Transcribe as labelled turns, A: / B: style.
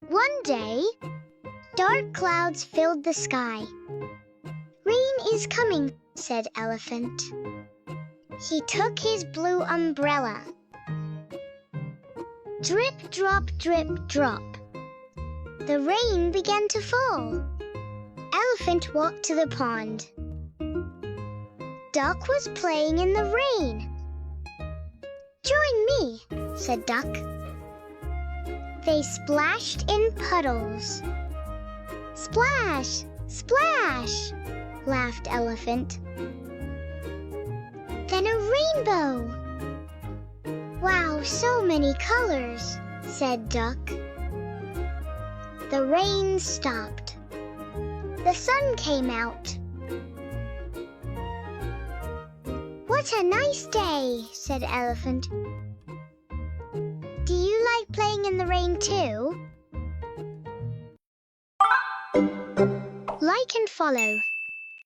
A: One day, dark clouds filled the sky. Rain is coming, said Elephant. He took his blue umbrella. Drip, drop, drip, drop. The rain began to fall. Elephant walked to the pond. Duck was playing in the rain. Join me, said Duck. They splashed in puddles. Splash, splash, laughed Elephant. Then a rainbow. Wow, so many colors, said Duck. The rain stopped. The sun came out. What a nice day, said Elephant. Do you like playing in the rain too? Like and follow.